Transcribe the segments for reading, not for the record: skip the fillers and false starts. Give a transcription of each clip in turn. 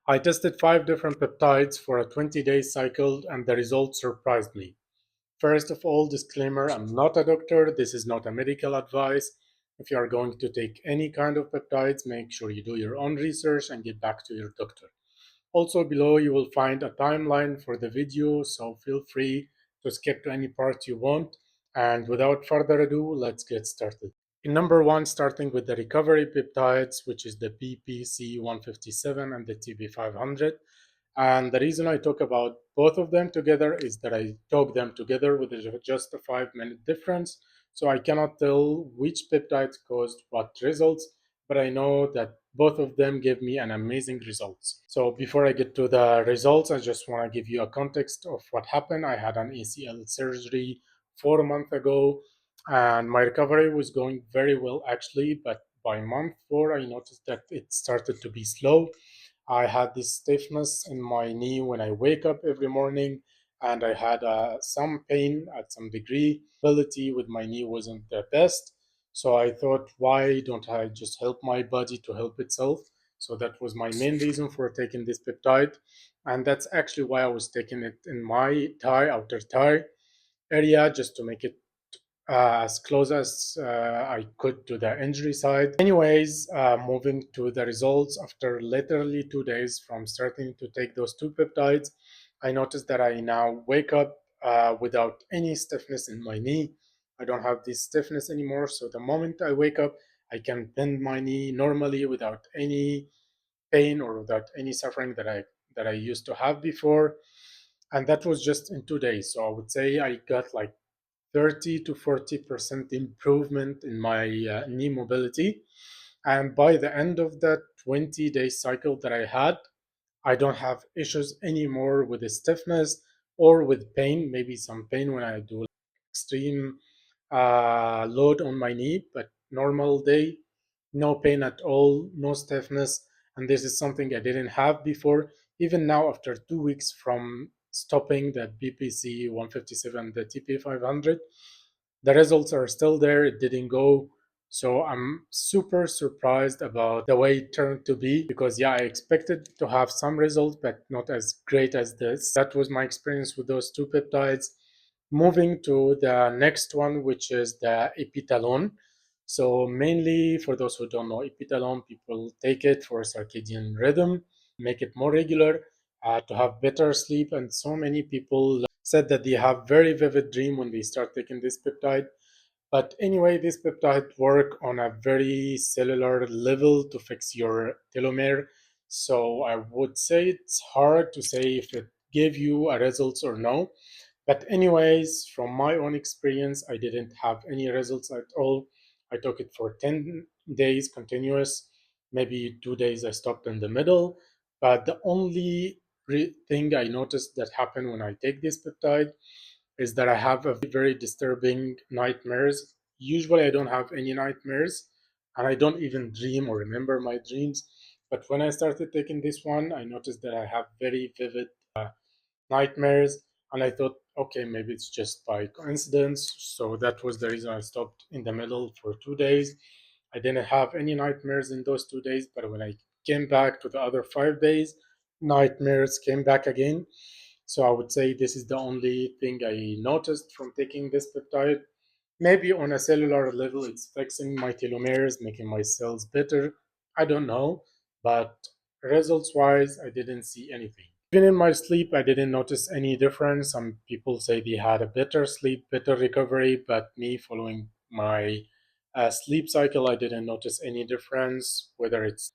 I tested 5 different peptides for a 20-day cycle, and the results surprised me. First of all, disclaimer, I'm not a doctor. This is not a medical advice. If you are going to take any kind of peptides, make sure you do your own research and get back to your doctor. Also, below you will find a timeline for the video, so feel free to skip to any part you want. And without further ado, let's get started. In number one, starting with the recovery peptides, which is the BPC 157 and the TB 500. And the reason I talk about both of them together is that I talk them together with just a 5 minute difference. So I cannot tell which peptide caused what results, but I know that both of them gave me an amazing results. So before I get to the results, I just want to give you a context of what happened. I had an ACL surgery 4 months ago, and my recovery was going very well actually, but by month four, I noticed that it started to be slow. I had this stiffness in my knee when I wake up every morning, and I had some pain at some degree. Ability with my knee wasn't the best, so I thought, why don't I just help my body to help itself? So that was my main reason for taking this peptide, and that's actually why I was taking it in my outer thigh area, just to make it as close as I could to the injury side. Anyways, moving to the results, after literally 2 days from starting to take those two peptides, I noticed that I now wake up without any stiffness in my knee. I don't have this stiffness anymore. So the moment I wake up, I can bend my knee normally without any pain or without any suffering that I used to have before. And that was just in 2 days. So I would say I got like 30 to 40% improvement in my knee mobility. And by the end of that 20-day cycle that I had, I don't have issues anymore with the stiffness or with pain, maybe some pain when I do extreme load on my knee, but normal day, no pain at all, no stiffness. And this is something I didn't have before. Even now, after 2 weeks from stopping that BPC 157, the TP 500, the results are still there. It didn't go. So I'm super surprised about the way it turned to be because, yeah, I expected to have some results, but not as great as this. That was my experience with those two peptides. Moving to the next one, which is the Epithalon. So, mainly for those who don't know, Epithalon, people take it for circadian rhythm, make it more regular, to have better sleep. And so many people said that they have very vivid dream when they start taking this peptide. But anyway, this peptide work on a very cellular level to fix your telomere. So I would say it's hard to say if it gave you a results or no. But anyways, from my own experience, I didn't have any results at all. I took it for 10 days continuous. Maybe 2 days I stopped in the middle. But the only thing I noticed that happened when I take this peptide is that I have a very disturbing nightmares. Usually I don't have any nightmares and I don't even dream or remember my dreams. But when I started taking this one, I noticed that I have very vivid nightmares. And I thought, okay, maybe it's just by coincidence. So that was the reason I stopped in the middle for 2 days. I didn't have any nightmares in those 2 days, but when I came back to the other 5 days, nightmares came back again. So I would say this is the only thing I noticed from taking this peptide. Maybe on a cellular level, it's fixing my telomeres, making my cells better. I don't know. But results wise, I didn't see anything. Even in my sleep, I didn't notice any difference. Some people say they had a better sleep, better recovery, but me following my sleep cycle, I didn't notice any difference, whether it's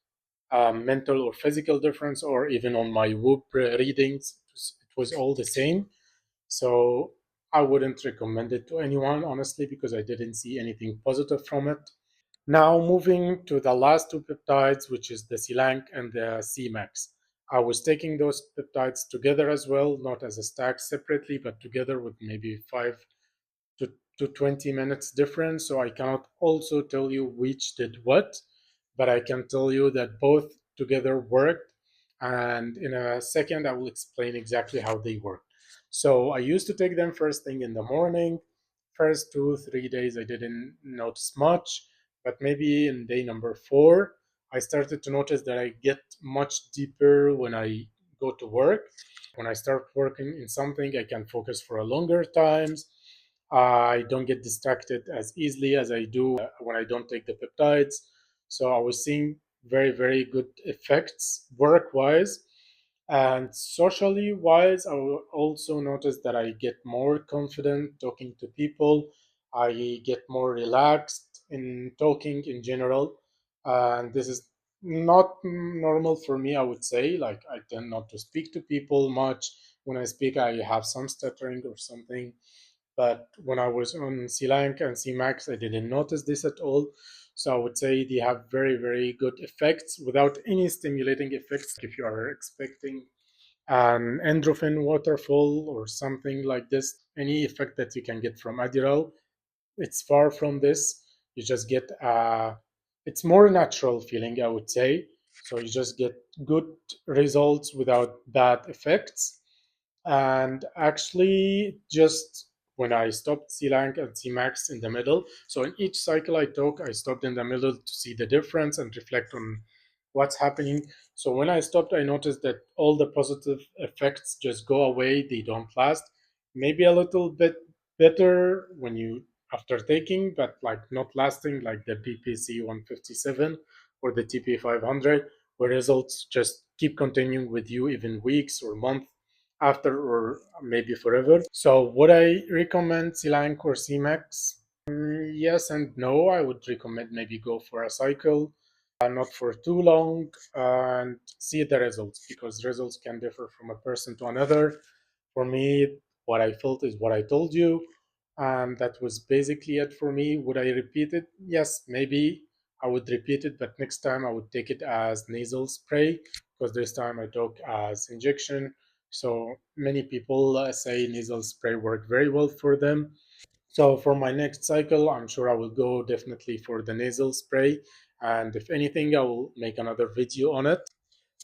mental or physical difference, or even on my Whoop readings, it was all the same. So I wouldn't recommend it to anyone, honestly, because I didn't see anything positive from it. Now, moving to the last two peptides, which is the Selank and the Cmax. I was taking those peptides together as well, not as a stack separately, but together with maybe 5 to 20 minutes difference. So I cannot also tell you which did what, but I can tell you that both together worked. And in a second, I will explain exactly how they work. So I used to take them first thing in the morning. First 2, 3 days, I didn't notice much, but maybe in day number 4, I started to notice that I get much deeper when I go to work. When I start working in something, I can focus for a longer times. I don't get distracted as easily as I do when I don't take the peptides. So I was seeing very, very good effects work wise. And socially wise, I will also notice that I get more confident talking to people. I get more relaxed in talking in general. And this is not normal for me, I would say. Like, I tend not to speak to people much. When I speak, I have some stuttering or something. But when I was on Selank and Cmax, I didn't notice this at all. So I would say they have very, very good effects without any stimulating effects. If you are expecting an endorphin waterfall or something like this, any effect that you can get from Adderall, it's far from this. You just get it's more natural feeling, I would say. So you just get good results without bad effects. And actually, just when I stopped Clank and Cmax in the middle, so in each cycle I took, I stopped in the middle to see the difference and reflect on what's happening. So when I stopped, I noticed that all the positive effects just go away, they don't last. Maybe a little bit better when you after taking, but like not lasting like the BPC 157 or the TP 500, where results just keep continuing with you even weeks or months after or maybe forever. So would I recommend Selank or CMAX? Yes and no. I would recommend maybe go for a cycle, not for too long, and see the results because results can differ from a person to another. For me, what I felt is what I told you, and that was basically it for me. Would I repeat it? Yes, maybe I would repeat it, but next time I would take it as nasal spray because this time I took as injection. So many people say nasal spray work very well for them. So for my next cycle, I'm sure I will go definitely for the nasal spray. And if anything, I will make another video on it.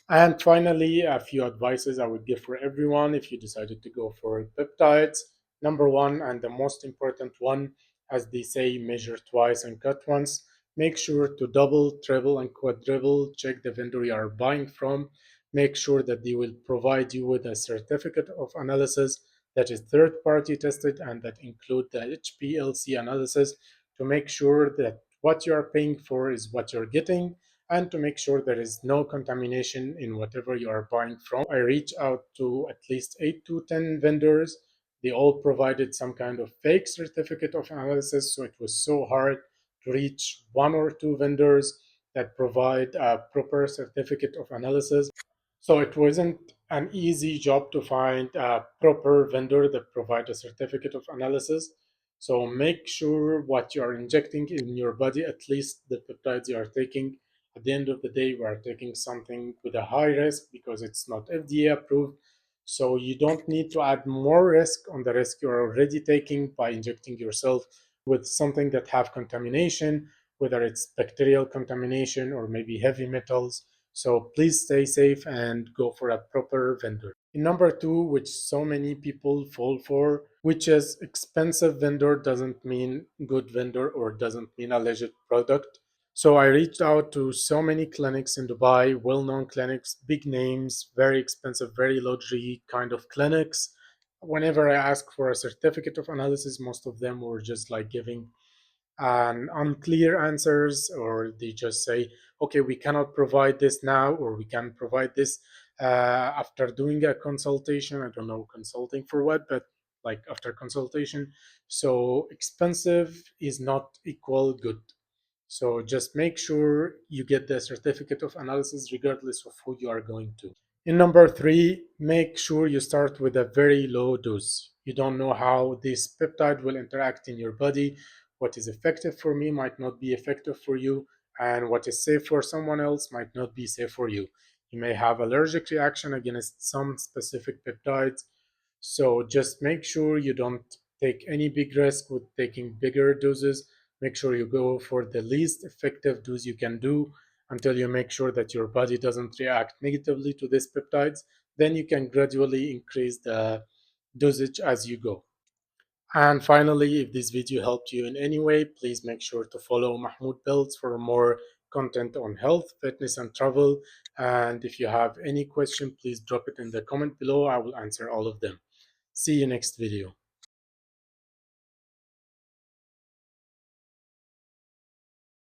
And finally, a few advices I would give for everyone if you decided to go for peptides. Number one, and the most important one, as they say, measure twice and cut once. Make sure to double, triple, and quadruple check the vendor you are buying from. Make sure that they will provide you with a certificate of analysis that is third party tested and that include the HPLC analysis to make sure that what you are paying for is what you're getting and to make sure there is no contamination in whatever you are buying from. I reached out to at least 8 to 10 vendors. They all provided some kind of fake certificate of analysis, so it was so hard to reach one or two vendors that provide a proper certificate of analysis. So it wasn't an easy job to find a proper vendor that provide a certificate of analysis. So make sure what you are injecting in your body, at least the peptides you are taking, at the end of the day, we are taking something with a high risk because it's not FDA approved. So you don't need to add more risk on the risk you're already taking by injecting yourself with something that have contamination, whether it's bacterial contamination or maybe heavy metals. So please stay safe and go for a proper vendor. In number two, which so many people fall for, which is expensive vendor doesn't mean good vendor or doesn't mean a legit product. So I reached out to so many clinics in Dubai, well-known clinics, big names, very expensive, very luxury kind of clinics. Whenever I asked for a certificate of analysis, most of them were just like giving an unclear answers, or they just say, "Okay, we cannot provide this now," or "We can provide this after doing a consultation." I don't know consulting for what, but like after consultation. So expensive is not equal good. So just make sure you get the certificate of analysis regardless of who you are going to. In number three, make sure you start with a very low dose. You don't know how this peptide will interact in your body. What is effective for me might not be effective for you, and what is safe for someone else might not be safe for you. You may have allergic reaction against some specific peptides, so just make sure you don't take any big risk with taking bigger doses. Make sure you go for the least effective dose you can do until you make sure that your body doesn't react negatively to these peptides. Then you can gradually increase the dosage as you go. And finally, if this video helped you in any way, please make sure to follow Mahmoud Builds for more content on health, fitness, and travel. And if you have any question, please drop it in the comment below. I will answer all of them. See you next video.